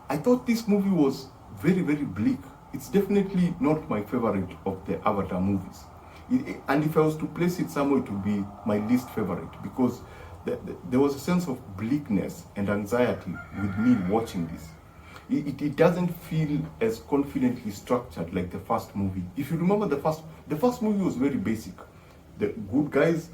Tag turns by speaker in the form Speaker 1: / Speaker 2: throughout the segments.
Speaker 1: I thought this movie was very, very bleak. It's definitely not my favorite of the Avatar movies. And if I was to place it somewhere, it would be my least favorite, because there was a sense of bleakness and anxiety with me watching this. It doesn't feel as confidently structured like the first movie. If you remember the first movie was very basic. The good guys,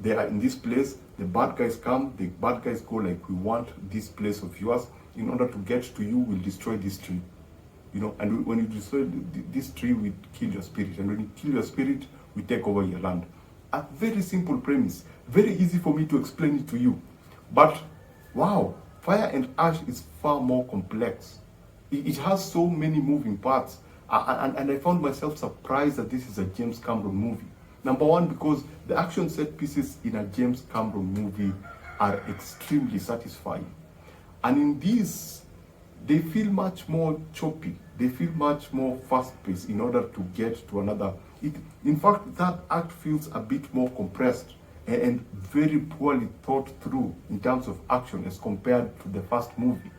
Speaker 1: they are in this place, the bad guys come, the bad guys go like, we want this place of yours. In order to get to you, we'll destroy this tree. And when you destroy this tree, we kill your spirit. And when you kill your spirit, we take over your land. A very simple premise. Very easy for me to explain it to you. But, wow, Fire and Ash is far more complex. It has so many moving parts. And I found myself surprised that this is a James Cameron movie. Number one, because the action set pieces in a James Cameron movie are extremely satisfying. And in this, they feel much more choppy. They feel much more fast-paced in order to get to another. In fact, that act feels a bit more compressed and very poorly thought through in terms of action as compared to the first movie.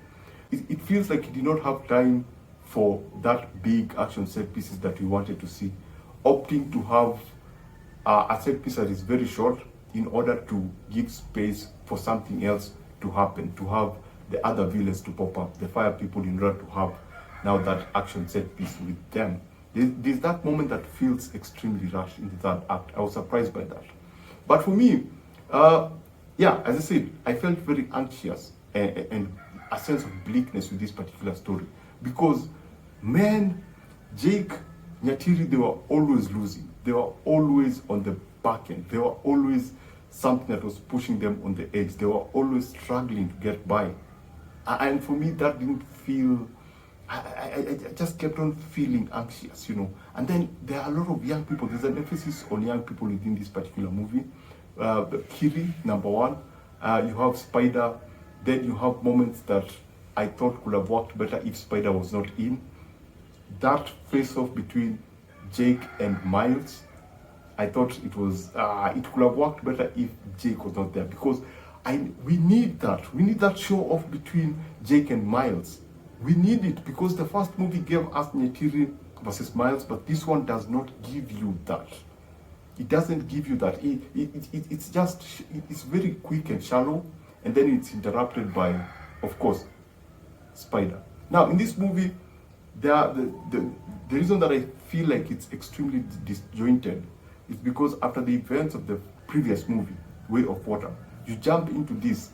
Speaker 1: It feels like he did not have time for that big action set pieces that we wanted to see, opting to have a set piece that is very short in order to give space for something else to happen, to have the other villains to pop up, the fire people, in order to have now that action set piece with them. There's that moment that feels extremely rushed in the third act. I was surprised by that. But for me, as I said, I felt very anxious and a sense of bleakness with this particular story. Because, man, Jake, Nyatiri, they were always losing. They were always on the back end. They were always something that was pushing them on the edge. They were always struggling to get by. And for me, that didn't feel... I just kept on feeling anxious, And then there are a lot of young people. There's an emphasis on young people within this particular movie. Kiri, number one. You have Spider. Then you have moments that I thought could have worked better if Spider was not in. That face-off between Jake and Miles, I thought it could have worked better if Jake was not there, because we need that. We need that show-off between Jake and Miles. We need it because the first movie gave us Nyatiri versus Miles, but this one does not give you that. It doesn't give you that. It's very quick and shallow, and then it's interrupted by, of course, Spider. Now, in this movie, the reason that I feel like it's extremely disjointed is because after the events of the previous movie, Way of Water, you jump into this,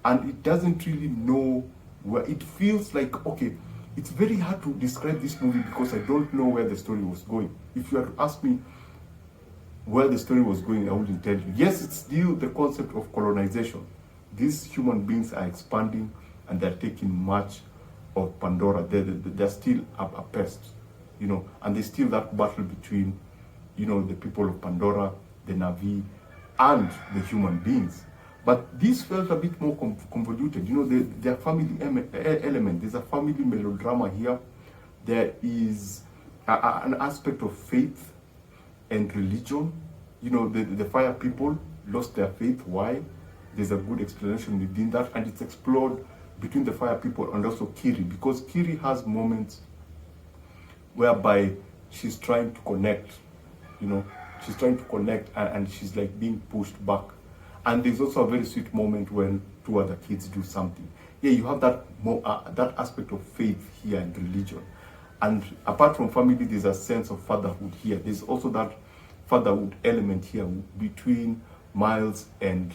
Speaker 1: and it doesn't really know where. It feels like, okay, it's very hard to describe this movie because I don't know where the story was going. If you had to ask me where the story was going, I wouldn't tell you. Yes, it's still the concept of colonization. These human beings are expanding and they're taking much of Pandora. They're still a pest, and there's still that battle between, the people of Pandora, the Na'vi, and the human beings. But this felt a bit more convoluted. There are family element. There's a family melodrama here. There is an aspect of faith and religion. The fire people lost their faith. Why? There's a good explanation within that, and it's explored between the fire people and also Kiri, because Kiri has moments whereby she's trying to connect. She's trying to connect, and she's like being pushed back. And there's also a very sweet moment when two other kids do something. Yeah, you have that aspect of faith here and religion. And apart from family, there's a sense of fatherhood here. There's also that fatherhood element here between Miles and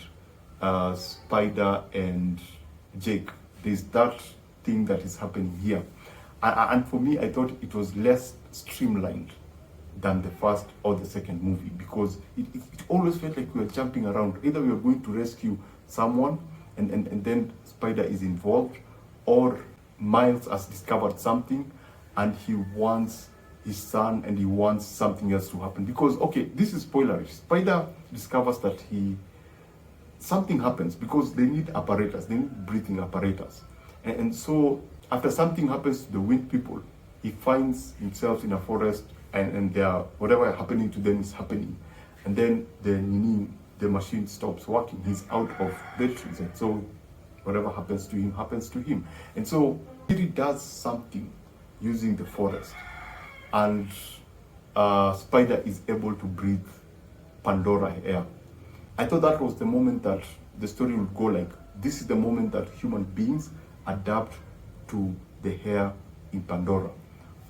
Speaker 1: Spider and Jake. There's that thing that is happening here. And for me, I thought it was less streamlined than the first or the second movie, because it always felt like we were jumping around. Either we were going to rescue someone and then Spider is involved, or Miles has discovered something and he wants his son and he wants something else to happen. Because, okay, this is spoilerish. Spider discovers that something happens because they need apparatus, they need breathing apparatus. And so after something happens to the wind people, he finds himself in a forest, and whatever happening to them is happening. And then the machine stops working. He's out of batteries, and so whatever happens to him happens to him. And so He does something using the forest, and Spider is able to breathe Pandora air. I thought that was the moment that the story would go like, this is the moment that human beings adapt to the hair in Pandora.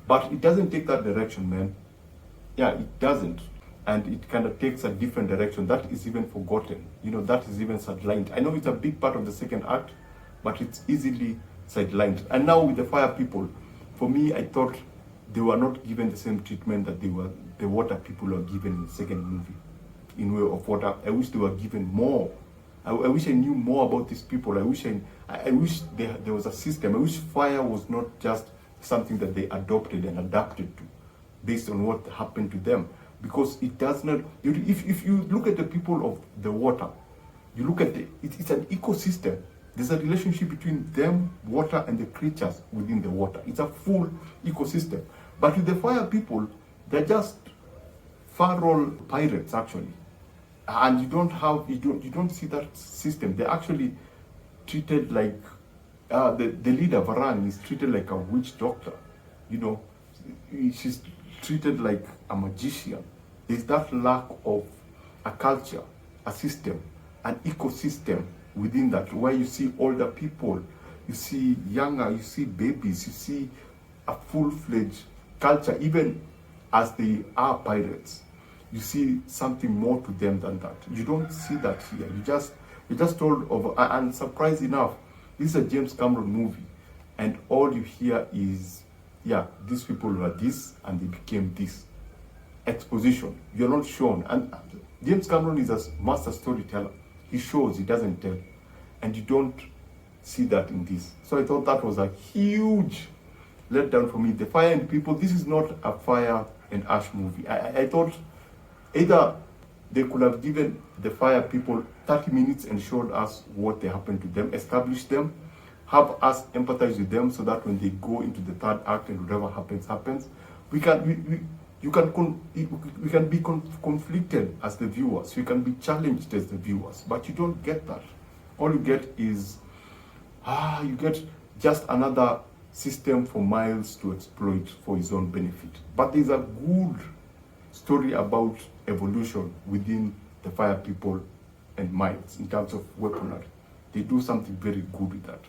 Speaker 1: But it doesn't take that direction, man. Yeah, it doesn't. And it kind of takes a different direction. That is even forgotten. That is even sidelined. I know it's a big part of the second act, but it's easily sidelined. And now with the fire people, for me, I thought they were not given the same treatment that the water people were given in the second movie. In way of water, I wish they were given more. I wish I knew more about these people. I wish there was a system. I wish fire was not just something that they adopted and adapted to based on what happened to them. Because it does not, if you look at the people of the water, you look at it's an ecosystem. There's a relationship between them, water, and the creatures within the water. It's a full ecosystem. But with the fire people, they're just feral pirates, actually. And you don't see that system. They're actually treated like, the leader, Varan, is treated like a witch doctor. She's treated like a magician. There's that lack of a culture, a system, an ecosystem within that, where you see older people, you see younger, you see babies, you see a full-fledged culture, even as they are pirates. You see something more to them than that. You don't see that here. You just told of, and surprised enough, this is a James Cameron movie, and all you hear is, yeah, these people were this and they became this. Exposition. You're not shown. And James Cameron is a master storyteller. He shows, he doesn't tell. And you don't see that in this. So I thought that was a huge letdown for me. The Fire and People, this is not a Fire and Ash movie. I thought either they could have given the Fire People 30 minutes and showed us what they happened to them, established them, have us empathize with them so that when they go into the third act and whatever happens, we can be conflicted as the viewers. We can be challenged as the viewers, but you don't get that. All you get is, you get just another system for Miles to exploit for his own benefit. But there's a good story about evolution within the Fire People and Miles in terms of weaponry. They do something very good with that.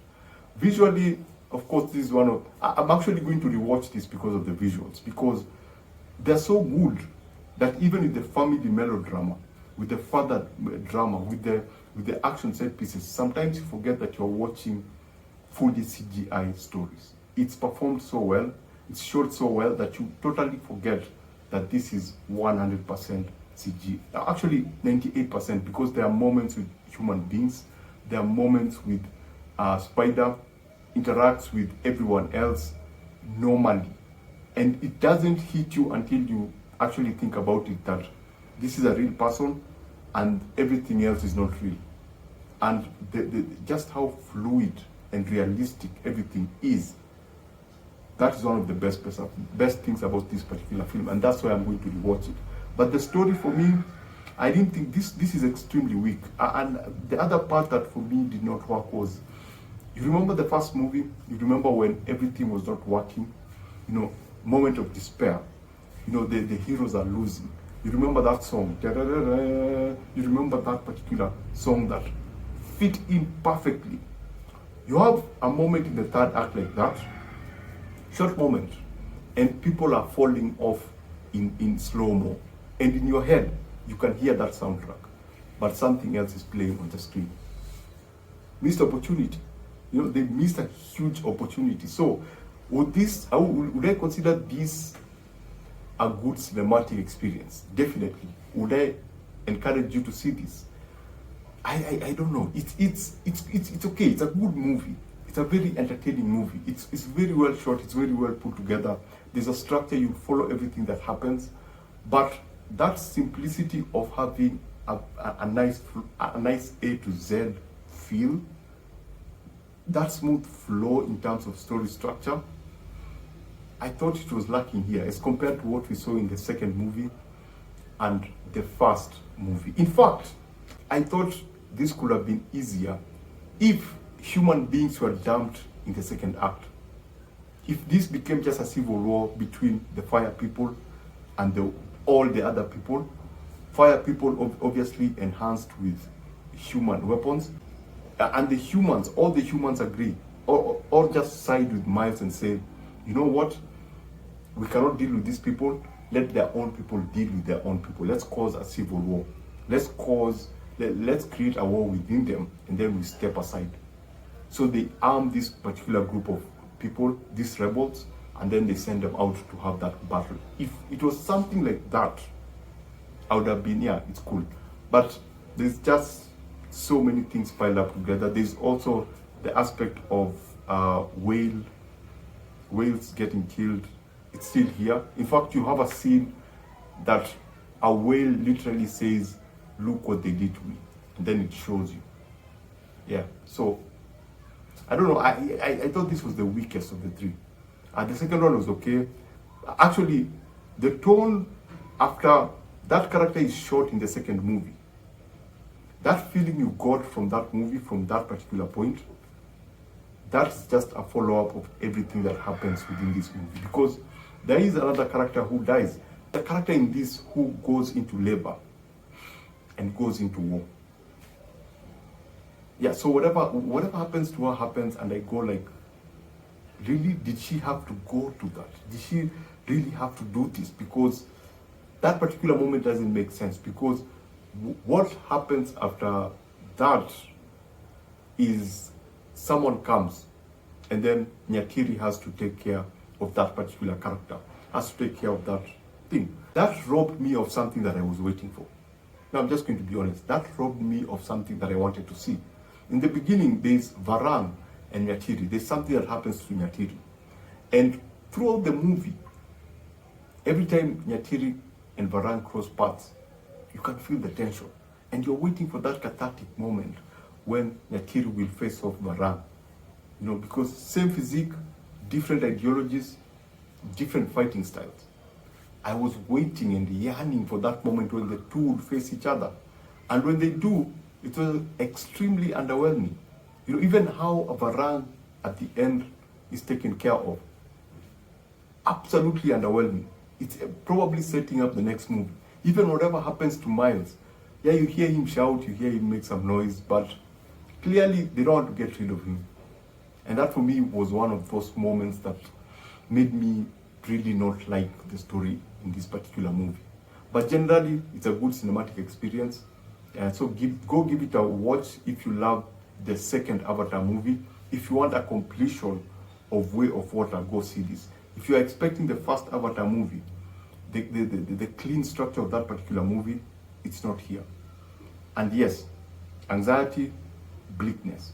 Speaker 1: Visually, of course, this is one of, I'm actually going to rewatch this because of the visuals, because they're so good that even with the family melodrama, with the father drama, with the action set pieces, sometimes you forget that you're watching fully CGI stories. It's performed so well, it's shot so well that you totally forget that this is 100% CG. Actually, 98%, because there are moments with human beings, there are moments with Spider interacts with everyone else normally. And it doesn't hit you until you actually think about it, that this is a real person and everything else is not real. And just how fluid and realistic everything is, that is one of the best things about this particular film, and that's why I'm going to rewatch it. But the story for me, I didn't think this is extremely weak. And the other part that for me did not work was, you remember the first movie? You remember when everything was not working? Moment of despair. The heroes are losing. You remember that song? You remember that particular song that fit in perfectly. You have a moment in the third act like that, short moment, and people are falling off in slow-mo. And in your head, you can hear that soundtrack, but something else is playing on the screen. Missed opportunity. They missed a huge opportunity. So would I consider this a good cinematic experience? Definitely. Would I encourage you to see this? I don't know. It's okay. It's a good movie. It's a very entertaining movie. It's very well shot. It's very well put together. There's a structure. You follow everything that happens, but that simplicity of having a nice A to Z feel, that smooth flow in terms of story structure, I thought it was lacking here as compared to what we saw in the second movie and the first movie. In fact, I thought this could have been easier if human beings were dumped in the second act. if this became just a civil war between the fire people and all the other people, fire people obviously enhanced with human weapons, and the humans, all the humans agree, or just side with Miles and say, you know what, we cannot deal with these people, let their own people deal with their own people. Let's cause a civil war. Let's create a war within them, and then we step aside. So they arm this particular group of people, these rebels, and then they send them out to have that battle. If it was something like that, I would have been, yeah, it's cool. But there's just so many things piled up together. There's also the aspect of whales getting killed. It's still here. In fact, you have a scene that a whale literally says, look what they did to me. And then it shows you. Yeah, so, I don't know. I thought this was the weakest of the three. The second one was okay. Actually, the tone after that character is shot in the second movie. That feeling you got from that movie, from that particular point, that's just a follow-up of everything that happens within this movie. Because there is another character who dies. The character in this who goes into labor and goes into war. Yeah, so whatever happens to her happens, and I go like, really, did she have to go to that? Did she really have to do this? Because that particular moment doesn't make sense, because what happens after that is someone comes, and then Nyatiri has to take care of that particular character, has to take care of that thing. That robbed me of something that I was waiting for. Now, I'm just going to be honest. That robbed me of something that I wanted to see. In the beginning, there's Varan and Nyatiri. There's something that happens to Nyatiri. And throughout the movie, every time Nyatiri and Varan cross paths, you can feel the tension. And you're waiting for that cathartic moment when Nyatiri will face off Varan. You know, because same physique, different ideologies, different fighting styles. I was waiting and yearning for that moment when the two would face each other. And when they do, it was extremely underwhelming. You know, even how Varan at the end is taken care of. Absolutely underwhelming. It's probably setting up the next movie. Even whatever happens to Miles, yeah, you hear him shout, you hear him make some noise, but clearly they don't want to get rid of him. And that for me was one of those moments that made me really not like the story in this particular movie. But generally, it's a good cinematic experience. So go give it a watch if you love the second Avatar movie. If you want a completion of Way of Water, go see this. If you are expecting the first Avatar movie, the clean structure of that particular movie, it's not here. And yes, anxiety, bleakness.